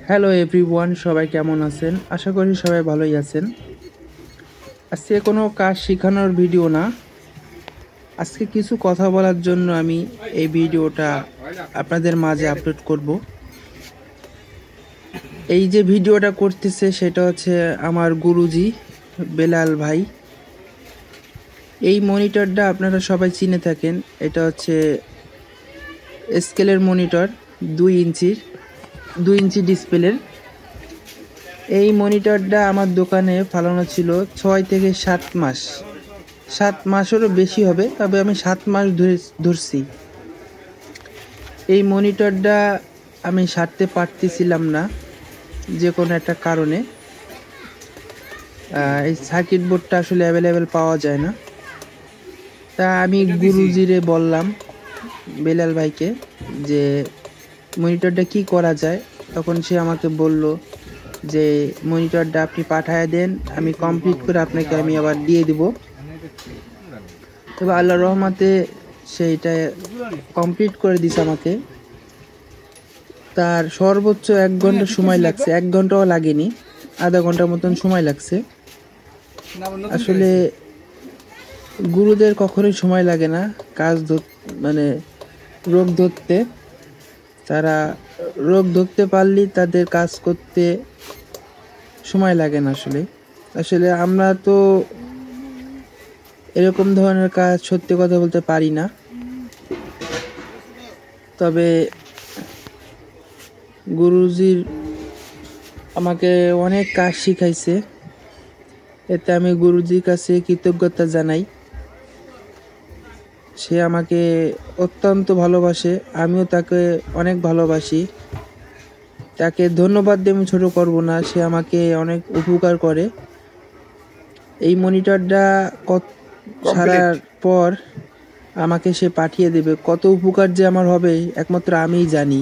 Hello everyone, সবাই কেমন আছেন? আশা করি সবাই ভালোই আছেন। আজকে কোনো কাজ শেখানোর ভিডিও না, আজকে কিছু কথা বলার জন্য আমি এই ভিডিওটা আপনাদের মাঝে আপলোড করব। এই যে ভিডিওটা করতেছে সেটা হচ্ছে আমার গুরুজি বেলাল ভাই। এই মনিটরটা আপনারা সবাই চিনে থাকেন, এটা হচ্ছে স্কেলের মনিটর, 2 ইঞ্চি ডিসপ্লের। এই মনিটরটা আমার দোকানে ফালানো ছিল 6 থেকে 7 মাস, 7 মাসেরও বেশি হবে, তবে আমি 7 মাস ধরছি। এই মনিটরটা আমি সারতে পারতেছিলাম না যে কোনো একটা কারণে। এই সার্কিট বোর্ডটা আসলে অ্যাভেলেবেল পাওয়া যায় না। তা আমি গুরুজিরে বললাম, বেলাল ভাইকে, যে মনিটরটা কি করা যায়। তখন সে আমাকে বলল যে মনিটরটা আপনি পাঠায় দেন, আমি কমপ্লিট করে আপনাকে আমি আবার দিয়ে দিব। তবে আল্লাহর রহমতে সেইটা কমপ্লিট করে দিছে আমাকে। তার সর্বোচ্চ 1 ঘন্টা সময় লাগছে, 1 ঘন্টাও লাগেনি, আধা ঘন্টার মতন সময় লাগছে। আসলে গুরুদের কখনোই সময় লাগে না কাজ মানে রোগ ধরতে। তারা রোগ ধরতে পারলেই তাদের কাজ করতে সময় লাগে না। আসলে আসলে আমরা তো এরকম ধরনের কাজ সত্যি কথা বলতে পারি না। তবে গুরুজির আমাকে অনেক কাজ শিখাইছে, এতে আমি গুরুজির কাছে কৃতজ্ঞতা জানাই। সে আমাকে অত্যন্ত ভালোবাসে, আমিও তাকে অনেক ভালোবাসি। তাকে ধন্যবাদ দিয়ে আমি ছোট করব না, সে আমাকে অনেক উপকার করে। এই মনিটরটা সারার পর আমাকে সে পাঠিয়ে দেবে, কত উপকার যে আমার হবে একমাত্র আমিই জানি।